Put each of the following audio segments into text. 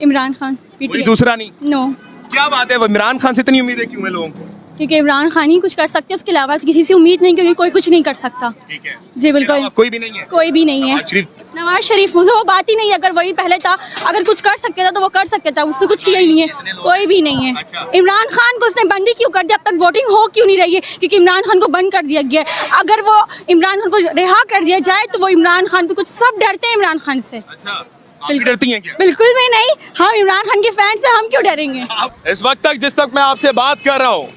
इमरान खान कोई पीटीआई। दूसरा नहीं? नो, क्या बात है, इमरान खान से इतनी उम्मीदें क्यों है लोगों को? क्योंकि इमरान खान ही कुछ कर सकते हैं, उसके अलावा किसी से उम्मीद नहीं, क्योंकि कोई कुछ नहीं कर सकता। ठीक है, जी इसके बिल्कुल, अलावा कोई भी नहीं है? कोई भी नहीं है। नवाज शरीफ? नवाज शरीफ मुझे वो बात ही नहीं है, अगर वही पहले था, अगर कुछ कर सकते था तो वो कर सकते था, उसने कुछ किया ही नहीं है, कोई भी नहीं है। अच्छा। इमरान खान को उसने बंदी क्यों कर दिया, अब तक वोटिंग हो क्यों नहीं रही है? क्योंकि इमरान खान को बंद कर दिया गया है। अगर वो इमरान खान को रिहा कर दिया जाए तो वो इमरान खान तो कुछ सब डरते हैं इमरान खान से। अच्छा, आप भी डरती हैं क्या? बिल्कुल भी नहीं, हम इमरान खान के फैंस हैं, हम क्यों डरेंगे? इस वक्त तक जिस तक मैं आपसे बात कर रहा हूँ,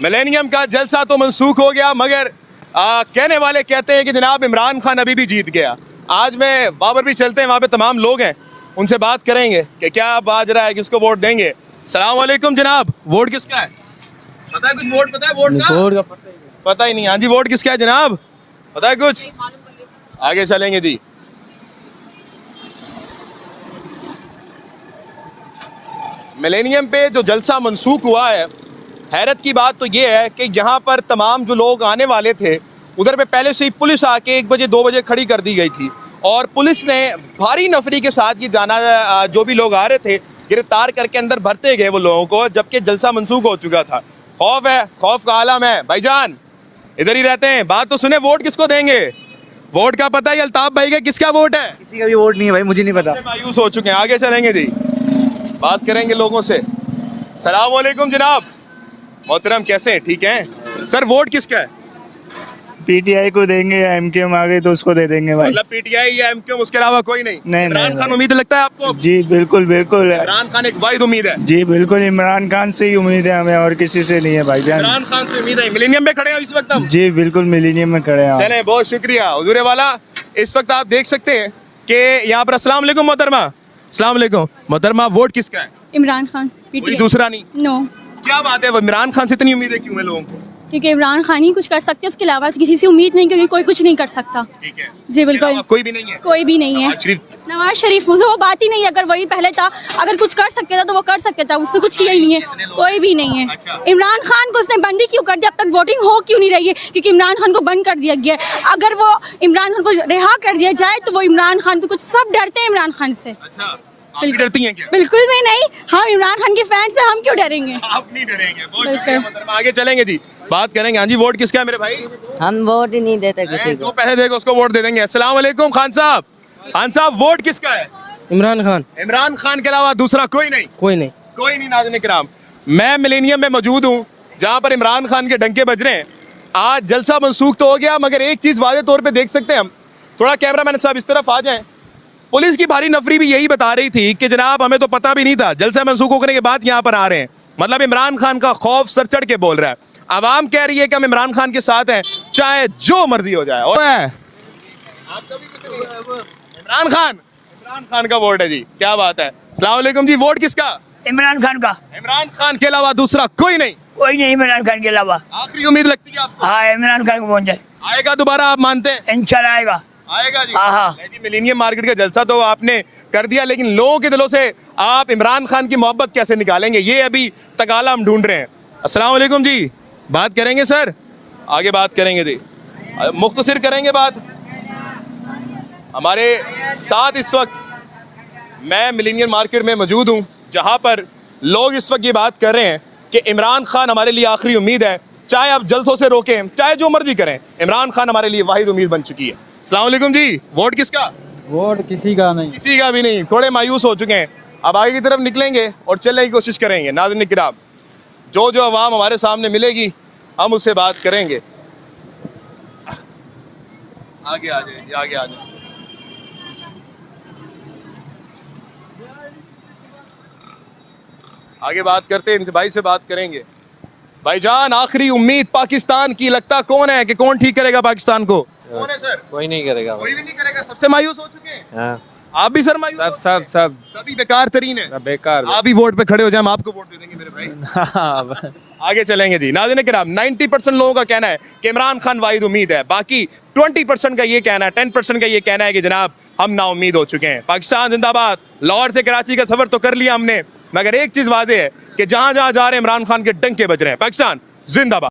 मिलेनियम का जलसा तो मनसूख हो गया, मगर कहने वाले कहते हैं कि जनाब इमरान खान अभी भी जीत गया। आज मैं बाबर भी चलते हैं, वहाँ पे तमाम लोग हैं, उनसे बात करेंगे कि क्या बाज रहा है, किसको वोट देंगे। सलाम वालेकुम जनाब, वोट किसका है? पता है कुछ? वोट पता है? वोट का पता ही नहीं। हाँ जी, वोट किसका है जनाब, पता है कुछ? आगे चलेंगे जी। मिलेनियम पे जो जलसा मनसूख हुआ है, हैरत की बात तो ये है कि यहाँ पर तमाम जो लोग आने वाले थे, उधर पे पहले से ही पुलिस आके 1 बजे 2 बजे खड़ी कर दी गई थी, और पुलिस ने भारी नफरी के साथ ये जाना, जो भी लोग आ रहे थे गिरफ्तार करके अंदर भरते गए वो लोगों को, जबकि जलसा मनसूख हो चुका था। खौफ है, खौफ का आलम है। भाईजान इधर ही रहते हैं, बात तो सुने, वोट किसको देंगे? वोट का पता है अल्ताफ भाई का किसका वोट है? किसी का भी वोट नहीं है भाई, मुझे नहीं पता। मायूस हो चुके हैं। आगे चलेंगे जी, बात करेंगे लोगों से। सलाम वालेकुम जनाब, मोहतरम कैसे हैं? ठीक हैं सर, वोट किसका है? पीटीआई को देंगे या एमकेएम आ गए तो उसको दे देंगे भाई। मतलब पीटीआई या एमक्यूएम, उसके अलावा कोई नहीं? नहीं, इमरान नहीं, खान नहीं। उम्मीद लगता है आपको? जी बिल्कुल बिल्कुल। इमरान खान एक वाहिद उम्मीद है। जी बिल्कुल, इमरान खान से ही उम्मीद है हमें, और किसी से नहीं है भाई जान। इमरान खान से उम्मीद है। मिलेनियम में खड़े हैं इस वक्त हम। जी बिल्कुल, मिलीनियम में खड़े हैं। चलें, बहुत शुक्रिया हुजूर वाला। इस वक्त आप देख सकते हैं कि यहाँ पर अस्सलाम वालेकुम मोहतरमा, अस्सलाम वालेकुम मोहतरमा, वोट किसका है? इमरान खान कोई पीटीआई। दूसरा नहीं? नो, क्या बात है, इमरान खान से इतनी उम्मीदें क्यों है लोगों को? क्योंकि इमरान खान ही कुछ कर सकते हैं, उसके अलावा किसी से उम्मीद नहीं, क्योंकि कोई कुछ नहीं कर सकता। ठीक है, जी इसके बिल्कुल, अलावा कोई भी नहीं है? कोई भी नहीं है। नवाज शरीफ? नवाज शरीफ मुझे वो बात ही नहीं है, अगर वही पहले था, अगर कुछ कर सकते था तो वो कर सकते था, उसने कुछ किया ही नहीं है, कोई भी नहीं है। अच्छा। इमरान खान को उसने बंदी क्यों कर दिया, अब तक वोटिंग हो क्यों नहीं रही है? क्योंकि इमरान खान को बंद कर दिया गया है। अगर वो इमरान खान को रिहा कर दिया जाए तो वो इमरान खान तो कुछ सब डरते हैं इमरान खान से। अच्छा, आप भी डरती हैं क्या? बिल्कुल भी नहीं, हम इमरान खान के फैंस हैं, हम क्यों डरेंगे? आप नहीं डरेंगे। बहुत बिल्कुल। शुक्रिया मोहतरमा। आगे चलेंगे जी, बात करेंगे। हाँ जी, वोट किसका है मेरे भाई? हम वोट ही नहीं देते किसी जो को। पैसे देगा उसको वोट दे देंगे। अस्सलाम वालेकुम खान साहब, खान साहब वोट किसका है? इमरान खान। इमरान खान के अलावा दूसरा कोई नहीं? कोई नहीं। कोई नहीं। नाज़रीन किराम, मैं मिलेनियम में मौजूद हूँ, जहाँ पर इमरान खान के डंके बज रहे हैं। आज जलसा मनसूख तो हो गया, मगर एक चीज़ वाज़े तौर पे देख सकते हैं हम, थोड़ा कैमरा मैन साहब इस तरफ आ जाएं। पुलिस की भारी नफरी भी यही बता रही थी कि जनाब हमें तो पता भी नहीं था, जलसा मनसूख होने के बाद यहाँ पर आ रहे हैं। मतलब इमरान खान का खौफ सर चढ़ के बोल रहा है। आवाम कह रही है कि हम इमरान खान के साथ हैं, चाहे जो मर्जी हो जाए। और इमरान खान का वोट है जी, क्या बात है। अस्सलाम वालेकुम जी, वोट किसका? इमरान खान का। इमरान खान के अलावा दूसरा कोई नहीं? कोई नहीं इमरान खान के अलावा। आखिरी उम्मीद लगती है आपको? हाँ, इमरान खान को पहुंच जाए, आएगा दोबारा, आप मानते हैं? इंशाल्लाह आएगा। आएगा जी। हाँ, हाँ। नहीं जी, मिलेनियम मार्केट का जलसा तो आपने कर दिया, लेकिन लोगों के दिलों से आप इमरान खान की मोहब्बत कैसे निकालेंगे, ये अभी तकाला हम ढूंढ रहे हैं। अस्सलाम वालेकुम जी, बात करेंगे सर, आगे बात करेंगे जी, मुख्तसर करेंगे बात। हमारे साथ इस वक्त मैं मिलेनियम मार्केट में मौजूद हूँ, जहाँ पर लोग इस वक्त ये बात कर रहे हैं कि इमरान खान हमारे लिए आखिरी उम्मीद है, चाहे आप जलसों से रोकें, चाहे जो मर्जी करें, इमरान खान हमारे लिए वाहिद उम्मीद बन चुकी है। अस्सलाम वालेकुम जी, वोट किसका? वोट किसी का नहीं। किसी का भी नहीं। थोड़े मायूस हो चुके हैं, अब आगे की तरफ निकलेंगे और चलने की कोशिश करेंगे। नाज़रीन किराम, जो जो अवाम हमारे सामने मिलेगी हम उससे बात करेंगे। आगे आ जाए जी, आगे आ जाए। आगे बात करते हैं, भाई से बात करेंगे। भाईजान, आखिरी उम्मीद पाकिस्तान की लगता कौन है कि कौन ठीक करेगा पाकिस्तान को? कौन है सर? कोई नहीं करेगा। कोई भी नहीं करेगा, सबसे मायूस हो चुके हैं। हाँ। आप भी सर मायूस? सब सभी बेकार तरीन है। बेकार। आप ही वोट पे खड़े हो जाए, हम आपको वोट दे देंगे मेरे भाई। आगे चलेंगे जी। नाज़रीन किराम, 90% लोगों का कहना है कि इमरान खान वाहिद उम्मीद है, बाकी 20% का ये कहना है, 10% का ये कहना है कि जनाब हम नाउम्मीद हो चुके हैं। पाकिस्तान जिंदाबाद। लाहौर से कराची का सफर तो कर लिया हमने, मगर एक चीज वादे है कि जहां जहां जा रहे हैं इमरान खान के डंके बज रहे हैं। पाकिस्तान जिंदाबाद।